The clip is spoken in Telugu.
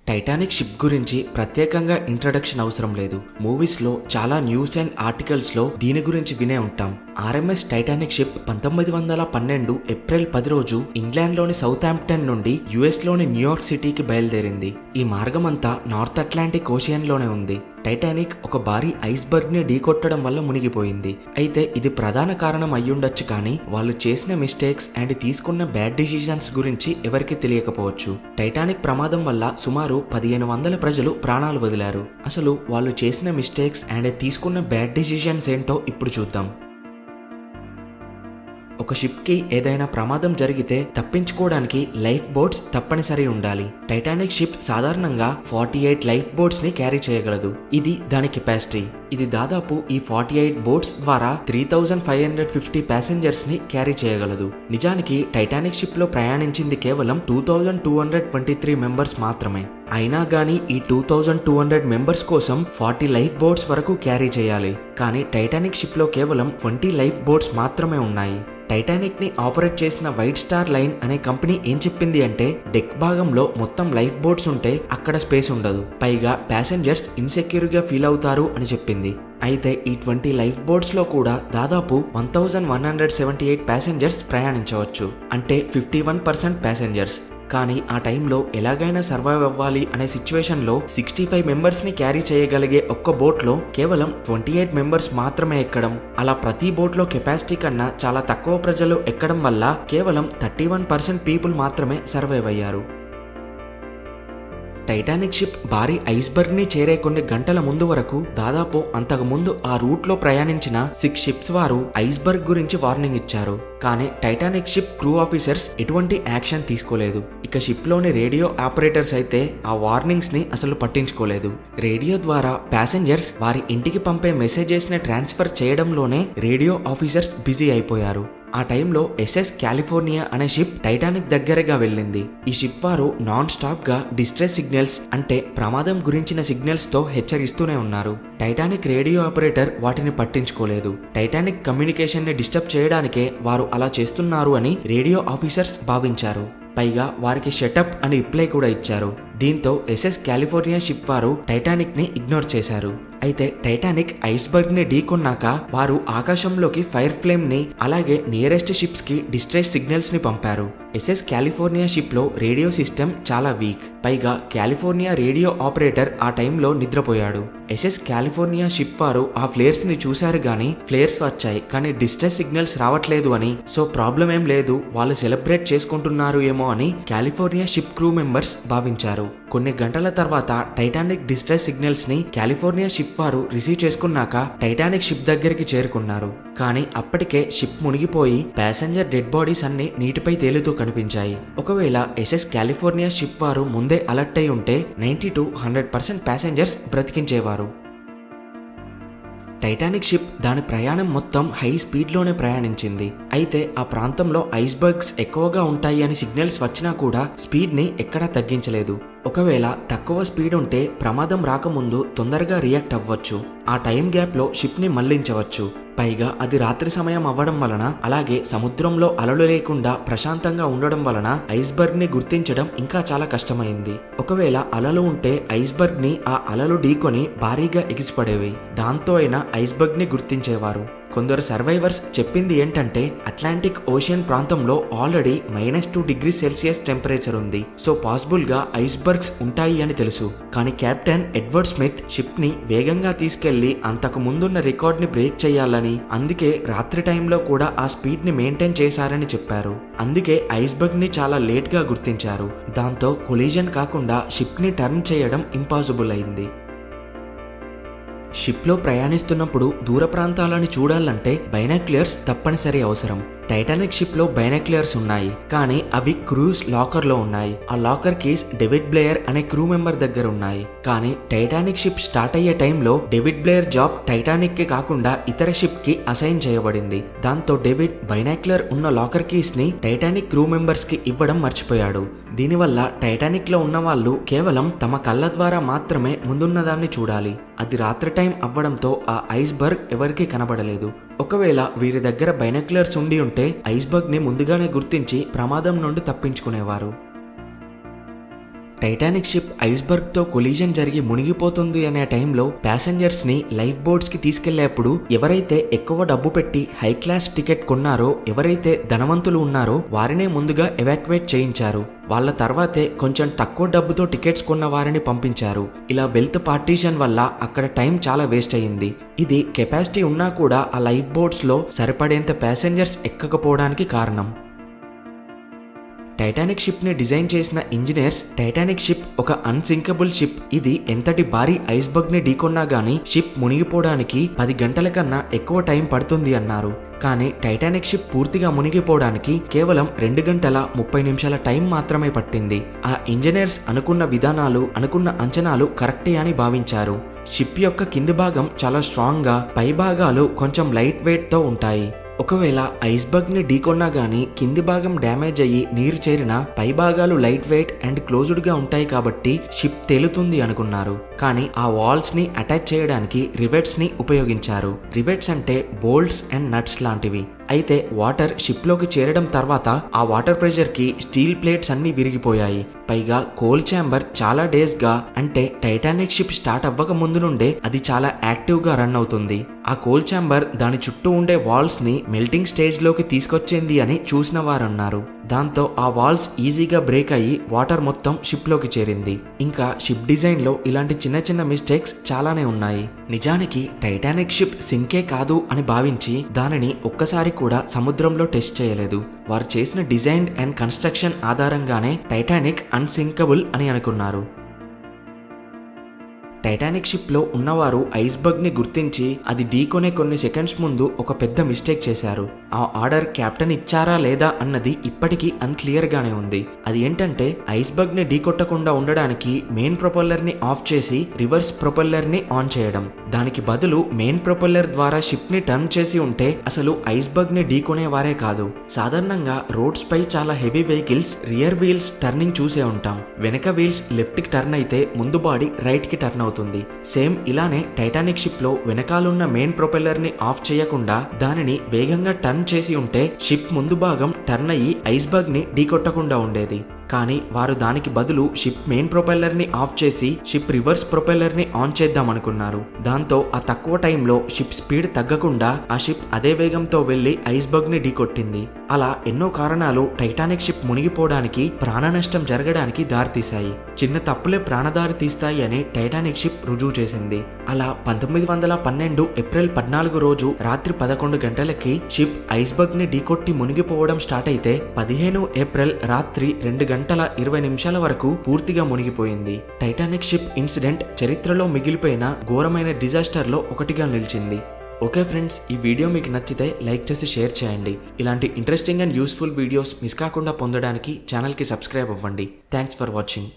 టైటానిక్ షిప్ గురించి ప్రత్యేకంగా ఇంట్రడక్షన్ అవసరం లేదు. మూవీస్ లో చాలా న్యూస్ అండ్ ఆర్టికల్స్ లో దీని గురించి వినే ఉంటాం. ఆర్ఎంఎస్ టైటానిక్ షిప్ 1912 ఏప్రిల్ 10 రోజు ఇంగ్లాండ్ లోని సౌతాంప్టన్ నుండి యుఎస్ లోని న్యూయార్క్ సిటీకి బయలుదేరింది. ఈ మార్గం అంతా నార్త్ అట్లాంటిక్ ఓషియన్ లోనే ఉంది. టైటానిక్ ఒక భారీ ఐస్బర్గ్ ని ఢీకొట్టడం వల్ల మునిగిపోయింది. అయితే ఇది ప్రధాన కారణం అయ్యుండొచ్చు, కానీ వాళ్ళు చేసిన మిస్టేక్స్ అండ్ తీసుకున్న బ్యాడ్ డిసిజన్స్ గురించి ఎవరికి తెలియకపోవచ్చు. టైటానిక్ ప్రమాదం వల్ల సుమారు 1500 ప్రజలు ప్రాణాలు వదిలారు. అసలు వాళ్ళు చేసిన మిస్టేక్స్ అండ్ తీసుకున్న బ్యాడ్ డిసిజన్స్ ఏంటో ఇప్పుడు చూద్దాం. ఒక షిప్ కి ఏదైనా ప్రమాదం జరిగితే తప్పించుకోవడానికి లైఫ్ బోట్స్ తప్పనిసరి ఉండాలి. టైటానిక్ షిప్ సాధారణంగా 48 లైఫ్ బోట్స్ ని క్యారీ చేయగలదు. ఇది దాని కెపాసిటీ. ఇది దాదాపు ఈ 48 బోట్స్ ద్వారా 3550 ప్యాసింజర్స్ ని క్యారీ చేయగలదు. నిజానికి టైటానిక్ షిప్ లో ప్రయాణించింది కేవలం 2223 మెంబర్స్ మాత్రమే. అయినా గానీ ఈ 2200 మెంబర్స్ కోసం 40 లైఫ్ బోట్స్ వరకు క్యారీ చేయాలి. కానీ టైటానిక్ షిప్ లో కేవలం 20 లైఫ్ బోట్స్ మాత్రమే ఉన్నాయి. టైటానిక్ ని ఆపరేట్ చేసిన వైట్ స్టార్ లైన్ అనే కంపెనీ ఏం చెప్పింది అంటే, డెక్ భాగంలో మొత్తం లైఫ్ బోట్స్ ఉంటే అక్కడ స్పేస్ ఉండదు, పైగా ప్యాసింజర్స్ ఇన్సెక్యూర్ గా ఫీల్ అవుతారు అని చెప్పింది. అయితే ఈ 20 లైఫ్ బోట్స్ లో కూడా దాదాపు 1178 ప్యాసింజర్స్ ప్రయాణించవచ్చు, అంటే 51% ప్యాసింజర్స్. కానీ ఆ టైంలో ఎలాగైనా సర్వైవ్ అవ్వాలి అనే సిచ్యువేషన్ లో 65 మెంబర్స్ ని క్యారీ చేయగలిగే ఒక్క బోట్ లో కేవలం 28 మెంబర్స్ మాత్రమే ఎక్కడం, అలా ప్రతి బోట్ లో కెపాసిటీ కన్నా చాలా తక్కువ ప్రజలు ఎక్కడం వల్ల కేవలం 31% పీపుల్ మాత్రమే సర్వైవ్ అయ్యారు. టైటానిక్ షిప్ భారీ ఐస్బర్గ్ ని చేరే కొన్ని గంటల ముందు వరకు దాదాపు అంతకు ముందు ఆ రూట్ లో ప్రయాణించిన 6 షిప్స్ వారు ఐస్బర్గ్ గురించి వార్నింగ్ ఇచ్చారు. కానీ టైటానిక్ షిప్ క్రూ ఆఫీసర్స్ ఎటువంటి యాక్షన్ తీసుకోలేదు. ఇక షిప్ లోని రేడియో ఆపరేటర్స్ అయితే ఆ వార్నింగ్స్ ని అసలు పట్టించుకోలేదు. రేడియో ద్వారా ప్యాసింజర్స్ వారి ఇంటికి పంపే మెసేజెస్ ని ట్రాన్స్ఫర్ చేయడంలోనే రేడియో ఆఫీసర్స్ బిజీ అయిపోయారు. ఆ టైంలో ఎస్ఎస్ కాలిఫోర్నియా అనే షిప్ టైటానిక్ దగ్గరగా వెళ్ళింది. ఈ షిప్ వారు నాన్ స్టాప్ గా డిస్ట్రెస్ సిగ్నల్స్, అంటే ప్రమాదం గురించిన సిగ్నల్స్ తో హెచ్చరిస్తూనే ఉన్నారు. టైటానిక్ రేడియో ఆపరేటర్ వాటిని పట్టించుకోలేదు. టైటానిక్ కమ్యూనికేషన్ ని డిస్టర్బ్ చేయడానికే వారు అలా చేస్తున్నారు అని రేడియో ఆఫీసర్స్ భావించారు. పైగా వారికి షటప్ అని రిప్లై కూడా ఇచ్చారు. దీంతో ఎస్ఎస్ కాలిఫోర్నియా షిప్ వారు టైటానిక్ ని ఇగ్నోర్ చేశారు. అయితే టైటానిక్ ఐస్బర్గ్ ని ఢీకొన్నాక వారు ఆకాశంలోకి ఫైర్ ఫ్లేమ్ ని, అలాగే నియరెస్ట్ షిప్స్ కి డిస్ట్రెస్ సిగ్నల్స్ ని పంపారు. ఎస్ఎస్ కాలిఫోర్నియా షిప్ లో రేడియో సిస్టమ్ చాలా వీక్. పైగా కాలిఫోర్నియా రేడియో ఆపరేటర్ ఆ టైంలో నిద్రపోయాడు. ఎస్ఎస్ కాలిఫోర్నియా షిప్ వారు ఆ ఫ్లేర్స్ ని చూశారు, గానీ ఫ్లేర్స్ వచ్చాయి కానీ డిస్ట్రెస్ సిగ్నల్స్ రావట్లేదు అని, సో ప్రాబ్లం ఏం లేదు, వాళ్ళు సెలబ్రేట్ చేసుకుంటున్నారు ఏమో అని కాలిఫోర్నియా షిప్ క్రూ మెంబర్స్ భావించారు. కొన్ని గంటల తర్వాత టైటానిక్ డిస్ట్రెస్ సిగ్నల్స్ ని కాలిఫోర్నియా షిప్ వారు రిసీవ్ చేసుకున్నాక టైటానిక్ షిప్ దగ్గరికి చేరుకున్నారు. కానీ అప్పటికే షిప్ మునిగిపోయి ప్యాసింజర్ డెడ్ బాడీస్ అన్ని నీటిపై తేలుతూ కనిపించాయి. ఒకవేళ ఎస్ఎస్ కాలిఫోర్నియా షిప్ వారు ముందే అలర్ట్ అయి ఉంటే 90 to 100% ప్యాసింజర్స్ బ్రతికించేవారు. టైటానిక్ షిప్ దాని ప్రయాణం మొత్తం హై స్పీడ్ లోనే ప్రయాణించింది. అయితే ఆ ప్రాంతంలో ఐస్బర్గ్స్ ఎక్కువగా ఉంటాయి అని సిగ్నల్స్ వచ్చినా కూడా స్పీడ్ ని ఎక్కడా తగ్గించలేదు. ఒకవేళ తక్కువ స్పీడ్ ఉంటే ప్రమాదం రాకముందు తొందరగా రియాక్ట్ అవ్వచ్చు. ఆ టైం గ్యాప్ లో షిప్ ని మళ్లించవచ్చు. పైగా అది రాత్రి సమయం అవ్వడం వలన, అలాగే సముద్రంలో అలలు లేకుండా ప్రశాంతంగా ఉండడం వలన ఐస్బర్గ్ ని గుర్తించడం ఇంకా చాలా కష్టమైంది. ఒకవేళ అలలు ఉంటే ఐస్బర్గ్ ని ఆ అలలు ఢీకొని భారీగా ఎగిసిపడేవి. దాంతో అయినా ఐస్బర్గ్ ని గుర్తించేవారు. కొందరు సర్వైవర్స్ చెప్పింది ఏంటంటే, అట్లాంటిక్ ఓషియన్ ప్రాంతంలో ఆల్రెడీ -2 degrees Celsius టెంపరేచర్ ఉంది, సో పాసిబుల్ గా ఐస్బర్గ్స్ ఉంటాయి అని తెలుసు. కానీ కెప్టెన్ ఎడ్వర్డ్ స్మిత్ షిప్ ని వేగంగా తీసుకెళ్లి అంతకు ముందున్న రికార్డ్ ని బ్రేక్ చేయాలని, అందుకే రాత్రి టైంలో కూడా ఆ స్పీడ్ ని మెయింటైన్ చేశారని చెప్పారు. అందుకే ఐస్బర్గ్ ని చాలా లేట్ గా గుర్తించారు. దాంతో కొలిజన్ కాకుండా షిప్ ని టర్న్ చేయడం ఇంపాసిబుల్ అయింది. షిప్ లో ప్రయాణిస్తున్నప్పుడు దూర ప్రాంతాలను చూడాలంటే బైనాక్యులర్స్ తప్పనిసరి అవసరం. టైటానిక్ షిప్ లో బైనాక్యులర్స్ ఉన్నాయి, కానీ అవి క్రూస్ లాకర్ లో ఉన్నాయి. ఆ లాకర్ కీస్ డేవిడ్ బ్లేయర్ అనే క్రూ మెంబర్ దగ్గర ఉన్నాయి. కానీ టైటానిక్ షిప్ స్టార్ట్ అయ్యే టైంలో డేవిడ్ బ్లేయర్ జాబ్ టైటానిక్ కి కాకుండా ఇతర షిప్ కి అసైన్ చేయబడింది. దాంతో డేవిడ్ బైనాక్యులర్ ఉన్న లాకర్ కీస్ ని టైటానిక్ క్రూ మెంబర్స్ కి ఇవ్వడం మర్చిపోయాడు. దీనివల్ల టైటానిక్ లో ఉన్న వాళ్ళు కేవలం తమ కళ్ళ ద్వారా మాత్రమే ముందున్నదాన్ని చూడాలి. అది రాత్రి టైం అవ్వడంతో ఆ ఐస్బర్గ్ ఎవరికీ కనబడలేదు. ఒకవేళ వీరి దగ్గర బైనాక్యులర్స్ ఉండి ఉంటే ఐస్బర్గ్ ని ముందుగానే గుర్తించి ప్రమాదం నుండి తప్పించుకునేవారు. టైటానిక్ షిప్ ఐస్బర్గ్ తో కొలిజన్ జరిగి మునిగిపోతుంది అనే టైంలో ప్యాసింజర్స్ ని లైఫ్ బోట్స్ కి తీసుకెళ్లేప్పుడు ఎవరైతే ఎక్కువ డబ్బు పెట్టి హై క్లాస్ టికెట్ కొన్నారో, ఎవరైతే ధనవంతులు ఉన్నారో వారినే ముందుగా ఎవాక్యువేట్ చేయించారు. వాళ్ళ తర్వాతే కొంచెం తక్కువ డబ్బుతో టికెట్స్ కొన్న వారిని పంపించారు. ఇలా వెల్త్ పార్టీషన్ వల్ల అక్కడ టైం చాలా వేస్ట్ అయ్యింది. ఇది కెపాసిటీ ఉన్నా కూడా ఆ లైఫ్ బోట్స్ లో సరిపడేంత ప్యాసింజర్స్ ఎక్కకపోవడానికి కారణం. టైటానిక్ షిప్ ని డిజైన్ చేసిన ఇంజనీర్స్ టైటానిక్ షిప్ ఒక అన్సింకబుల్ షిప్, ఇది ఎంతటి భారీ ఐస్బర్గ్ ని ఢీకొన్నా గానీ షిప్ మునిగిపోవడానికి 10 గంటల కన్నా ఎక్కువ టైం పడుతుంది అన్నారు. కానీ టైటానిక్ షిప్ పూర్తిగా మునిగిపోవడానికి కేవలం 2 గంటల 30 నిమిషాల టైం మాత్రమే పట్టింది. ఆ ఇంజనీర్స్ అనుకున్న విధానాలు, అనుకున్న అంచనాలు కరెక్టే అని భావించారు. షిప్ యొక్క కింది భాగం చాలా స్ట్రాంగ్ గా, పై భాగాలు కొంచెం లైట్ వెయిట్ తో ఉంటాయి. ఒకవేళ ఐస్బర్గ్ ని ఢీకొన్నా గానీ కింది భాగం డ్యామేజ్ అయ్యి నీరు చేరిన పై భాగాలు లైట్ వెయిట్ అండ్ క్లోజ్డ్ గా ఉంటాయి కాబట్టి షిప్ తేలుతుంది అనుకున్నారు. కానీ ఆ వాల్స్ ని అటాచ్ చేయడానికి రివెట్స్ ని ఉపయోగించారు. రివెట్స్ అంటే బోల్ట్స్ అండ్ నట్స్ లాంటివి. అయితే వాటర్ షిప్ లోకి చేరడం తర్వాత ఆ వాటర్ ప్రెషర్ కి స్టీల్ ప్లేట్స్ అన్ని విరిగిపోయాయి. పైగా కోల్ ఛాంబర్ చాలా డేస్ గా, అంటే టైటానిక్ షిప్ స్టార్ట్ అవ్వక ముందు నుండే అది చాలా యాక్టివ్ గా రన్ అవుతుంది. ఆ కోల్ ఛాంబర్ దాని చుట్టూ ఉండే వాల్స్ ని మెల్టింగ్ స్టేజ్ లోకి తీసుకొచ్చింది అని చూసిన వారన్నారు. దాంతో ఆ వాల్స్ ఈజీగా బ్రేక్ అయ్యి వాటర్ మొత్తం షిప్ లోకి చేరింది. ఇంకా షిప్ డిజైన్ లో ఇలాంటి చిన్న చిన్న మిస్టేక్స్ చాలానే ఉన్నాయి. నిజానికి టైటానిక్ షిప్ సింకే కాదు అని భావించి దానిని ఒక్కసారి కూడా సముద్రంలో టెస్ట్ చేయలేదు. వారు చేసిన డిజైన్ అండ్ కన్స్ట్రక్షన్ ఆధారంగానే టైటానిక్ అన్సింకబుల్ అని అనుకున్నారు. టైటానిక్ షిప్ లో ఉన్నవారు ఐస్బర్గ్ ని గుర్తించి అది ఢీకొనే కొన్ని సెకండ్స్ ముందు ఒక పెద్ద మిస్టేక్ చేశారు. ఆ ఆర్డర్ కెప్టెన్ ఇచ్చారా లేదా అన్నది ఇప్పటికీ అన్క్లియర్ గానే ఉంది. అది ఏంటంటే ఐస్బర్గ్ ని ఢీకొట్టకుండా ఉండడానికి మెయిన్ ప్రొపెల్లర్ ని ఆఫ్ చేసి రివర్స్ ప్రొపెల్లర్ ని ఆన్ చేయడం. దానికి బదులు మెయిన్ ప్రొపెల్లర్ ద్వారా షిప్ ని టర్న్ చేసి ఉంటే అసలు ఐస్బర్గ్ ని ఢీకొనేవారే కాదు. సాధారణంగా రోడ్స్ పై చాలా heavy vehicles rear wheels turning చూసే ఉంటాం. వెనక వీల్స్ లెఫ్ట్ కి టర్న్ అయితే ముందు బాడీ రైట్ కి టర్న్ అవుతుంది. సేమ్ ఇలానే టైటానిక్ షిప్ లో వెనకాలన్న మెయిన్ ప్రొపెల్లర్ ని ఆఫ్ చేయకుండా దానిని వేగంగా టర్న్ చేసి ఉంటే షిప్ ముందు భాగం టర్న్ అయ్యి ఐస్బర్గ్ ని ఢీకొట్టకుండా ఉండేది. కానీ వారు దానికి బదులు షిప్ మెయిన్ ప్రొపెల్లర్ ని ఆఫ్ చేసి షిప్ రివర్స్ ప్రొపెల్లర్ ని ఆన్ చేద్దాం అనుకున్నారు. దాంతో ఆ తక్కువ టైంలో షిప్ స్పీడ్ తగ్గకుండా ఆ షిప్ అదే వేగంతో వెళ్లి ఐస్బర్గ్ ని ఢీకొట్టింది. అలా ఎన్నో కారణాలు టైటానిక్ షిప్ మునిగిపోవడానికి, ప్రాణ నష్టం జరగడానికి దారితీశాయి. చిన్న తప్పులే ప్రాణదారి తీస్తాయి అని టైటానిక్ షిప్ రుజువు చేసింది. అలా 1912 ఏప్రిల్ 14 రోజు రాత్రి 11 గంటలకి షిప్ ఐస్బర్గ్ ని ఢీకొట్టి మునిగిపోవడం స్టార్ట్ అయితే 15 ఏప్రిల్ రాత్రి 2 గంటల 20 నిమిషాల వరకు పూర్తిగా మునిగిపోయింది. టైటానిక్ షిప్ ఇన్సిడెంట్ చరిత్రలో మిగిలిపోయిన ఘోరమైన డిజాస్టర్ లో ఒకటిగా నిలిచింది. ఓకే ఫ్రెండ్స్, ఈ వీడియో మీకు నచ్చితే లైక్ చేసి షేర్ చేయండి. ఇలాంటి interesting and useful videos miss కాకుండా పొందడానికి ఛానల్కి సబ్స్క్రైబ్ అవ్వండి. Thanks for watching.